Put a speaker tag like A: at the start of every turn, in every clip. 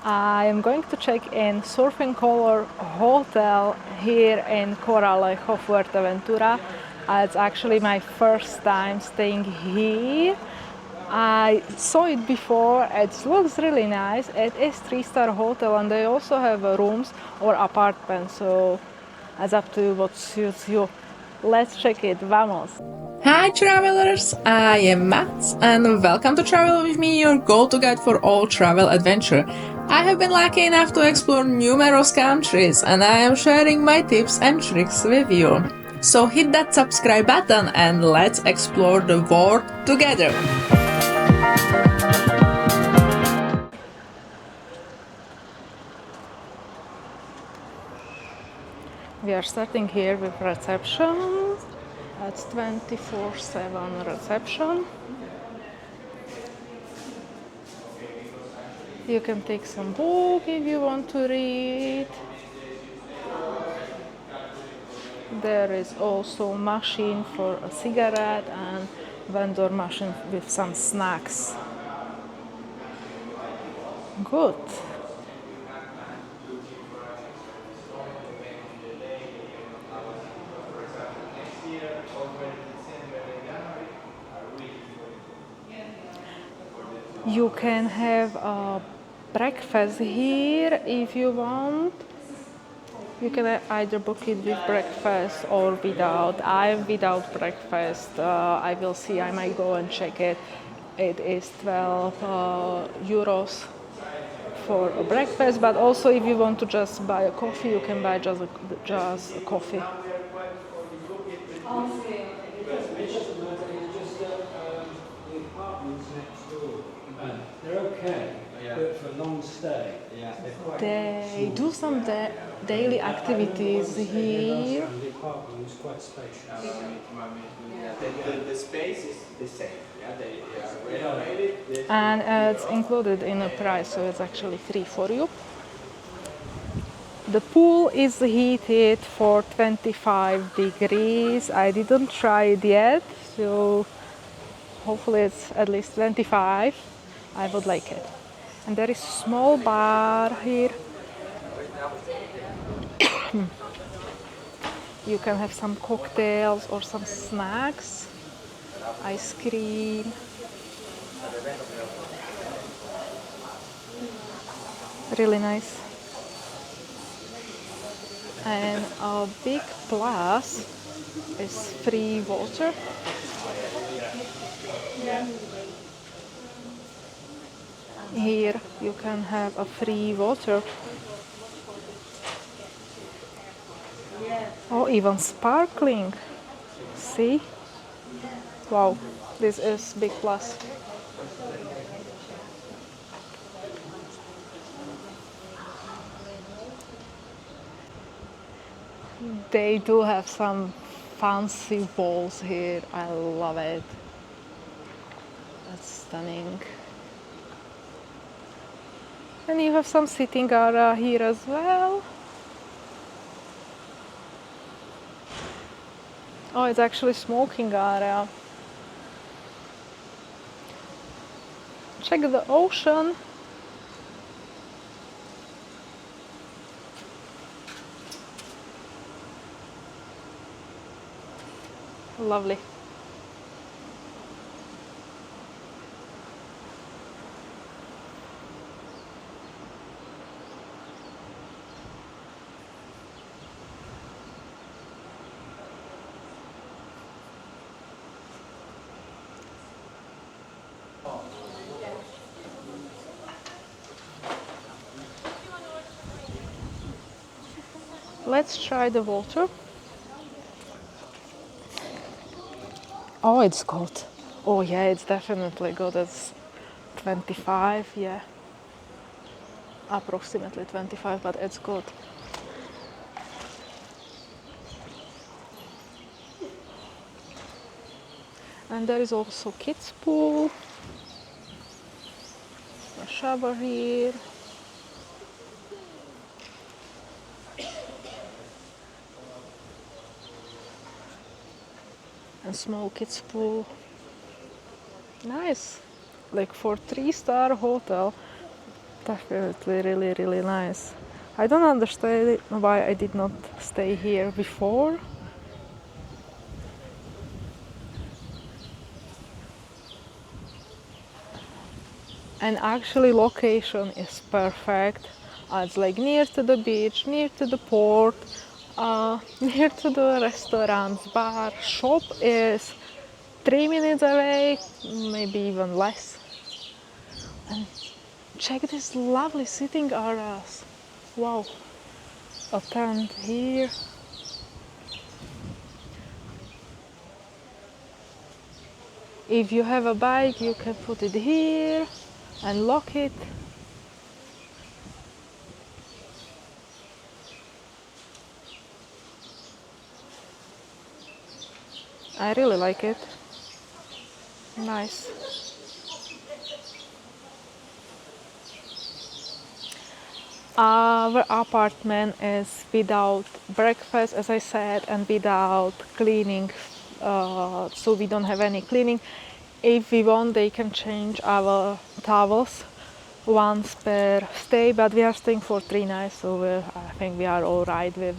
A: I am going to check in Surfing Color Hotel here in Corralejo Fuerteventura. It's actually my first time staying here. I saw it before. It looks really nice. It is 3-star hotel and they also have rooms or apartments, so it's up to you what suits you. Let's check it. Vamos!
B: Hi travelers, I am Matt and welcome to Travel With Me, your go-to guide for all travel adventure. I have been lucky enough to explore numerous countries and I am sharing my tips and tricks with you. So hit that subscribe button and let's explore the world together.
A: We are starting here with reception. It's 24/7 reception. You can take some book if you want to read. There is also machine for a cigarette and vendor machine with some snacks. Good. You can have a breakfast here if you want. You can either book it with breakfast or without. I'm without breakfast. I will see, I might go and check it. It is 12 euros for a breakfast, but also if you want to just buy a coffee, you can buy just a coffee.
C: They're okay, but for a long stay,
A: They do some daily activities here.
C: and the apartment is quite spacious.
D: The space is the same. They are renovated.
A: And it's included in the price, so it's actually free for you. The pool is heated for 25 degrees. I didn't try it yet, so hopefully it's at least 25. I would like it. And there is a small bar here. You can have some cocktails or some snacks, ice cream. Really nice. And a big plus is free water. Here you can have a free water. Oh, even sparkling. See? Wow, this is big plus. They do have some fancy walls here. I love it. That's stunning. And you have some sitting area here as well. Oh, it's actually smoking area. Check the ocean. Lovely. Let's try the water. Oh, it's good. Oh yeah, it's definitely good. It's 25, yeah. Approximately 25, but it's good. And there is also kids pool. A shower here. And small kids pool. Nice. Like for 3-star hotel, Definitely really, really nice. I don't understand why I did not stay here before. And actually location is perfect. It's like near to the beach, near to the port, near to the restaurants, bar, shop is 3 minutes away, maybe even less. And check these lovely sitting areas. Wow, a tent here. If you have a bike, you can put it here and lock it. I really like it. Nice. Our apartment is without breakfast, as I said, and without cleaning, so we don't have any cleaning. If we want, they can change our towels once per stay, but we are staying for 3 nights, so I think we are all right with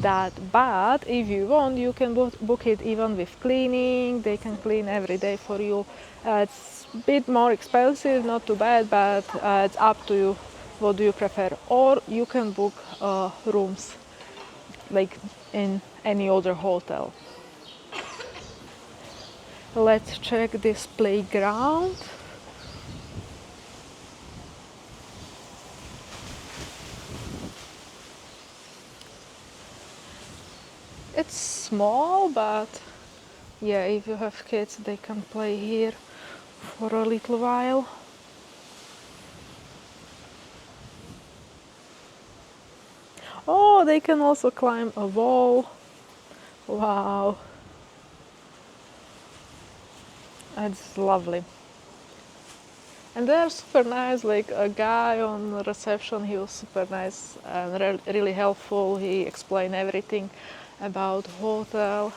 A: that. But if you want, you can book it even with cleaning. They can clean every day for you. It's a bit more expensive, not too bad, but it's up to you. What do you prefer? Or you can book rooms like in any other hotel. Let's check this playground. It's small, but yeah, if you have kids, they can play here for a little while. Oh, they can also climb a wall. Wow, it's lovely. And they're super nice, like a guy on reception, he was super nice and really helpful. He explained everything about hotel.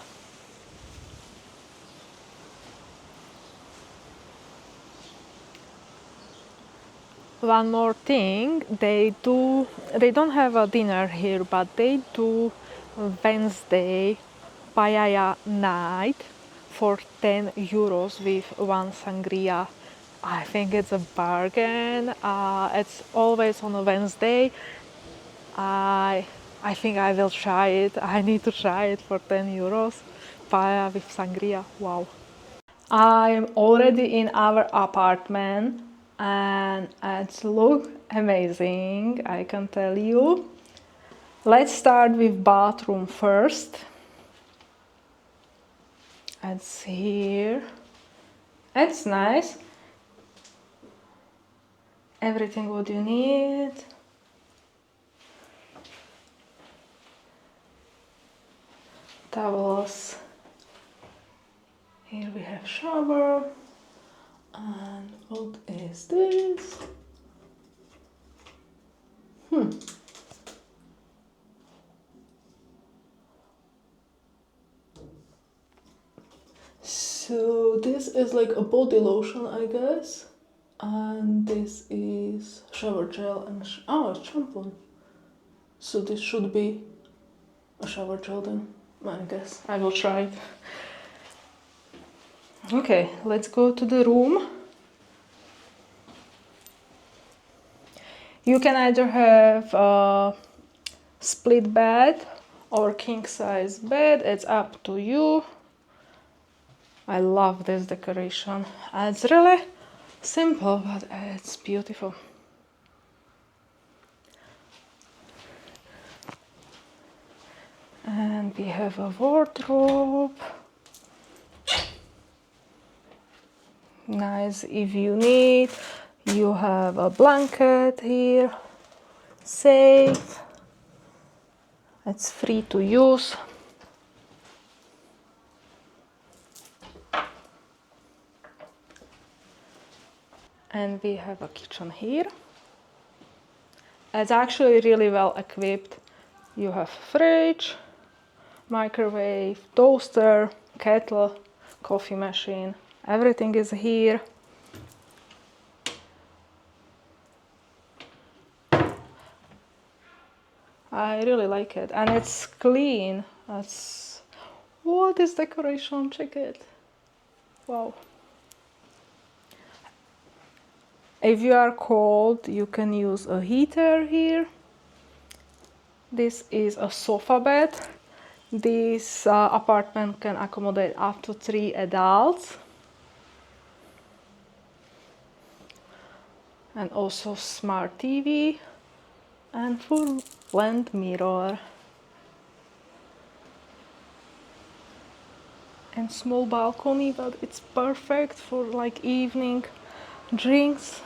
A: One more thing, they don't have a dinner here, but they do Wednesday paella night for 10 euros with one sangria. I think it's a bargain. It's always on a Wednesday. I I think I will try it. I need to try it for 10 euros. Paella with sangria. Wow. I'm already in our apartment and it looks amazing, I can tell you. Let's start with bathroom first. It's here. It's nice. Everything what you need. Towels. Here we have shower. And what is this? So this is like a body lotion, I guess. And this is shower gel and it's shampoo. So this should be a shower gel then, I guess. I will try it. Okay, let's go to the room. You can either have a split bed or king size bed, it's up to you. I love this decoration. It's really simple, but it's beautiful. And we have a wardrobe. Nice if you need. You have a blanket here. Safe. It's free to use. And we have a kitchen here. It's actually really well equipped. You have fridge, microwave, toaster, kettle, coffee machine. Everything is here. I really like it, and it's clean. That's what is decoration? Check it. Wow. If you are cold, you can use a heater here. This is a sofa bed. This apartment can accommodate up to 3 adults. And also smart TV and full length mirror. And small balcony, but it's perfect for like evening drinks.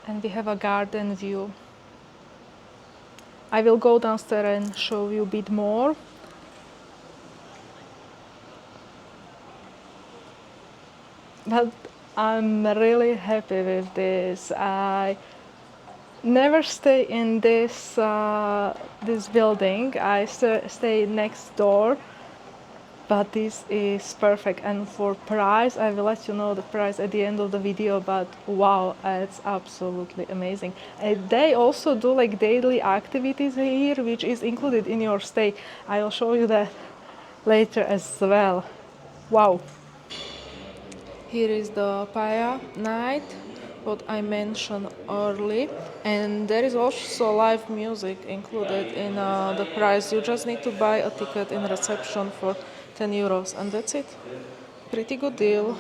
A: And we have a garden view. I will go downstairs and show you a bit more. But I'm really happy with this. I never stay in this this building. I stay next door, but this is perfect. And for price, I will let you know the price at the end of the video. But wow, it's absolutely amazing. And they also do like daily activities here, which is included in your stay. I will show you that later as well. Wow. Here is the paella night, what I mentioned early, and there is also live music included in the price. You just need to buy a ticket in reception for 10 euros, and that's it. Pretty good deal.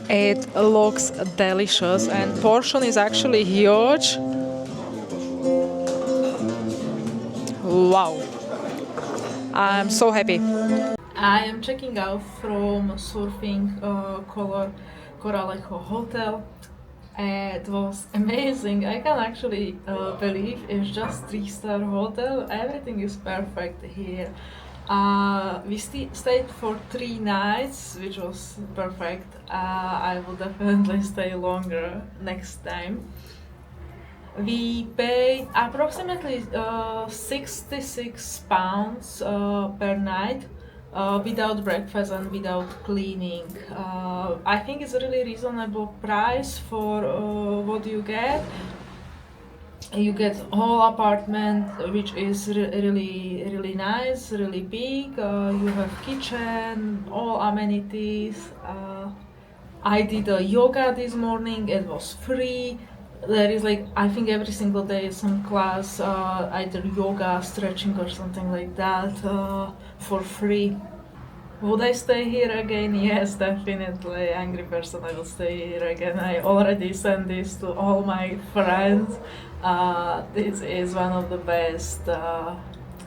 A: It looks delicious, and portion is actually huge. Wow, I'm so happy. I am checking out from surfing Corralejo Hotel. It was amazing. I can actually believe it's just 3-star hotel. Everything is perfect here. We stayed for 3 nights, which was perfect. I will definitely stay longer next time. We paid approximately £66 per night without breakfast and without cleaning. I think it's a really reasonable price for what you get. You get whole apartment, which is really nice, really big. You have kitchen, all amenities. I did a yoga this morning. It was free. There is like, I think every single day some class, either yoga, stretching or something like that, for free. Would I stay here again? Yes, definitely. Angry person, I will stay here again. I already sent this to all my friends. This is one of the best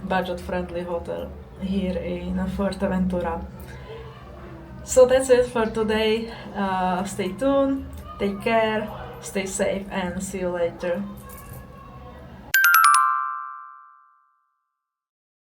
A: budget-friendly hotel here in Fuerteventura. So that's it for today. Stay tuned, take care, stay safe, and see you later.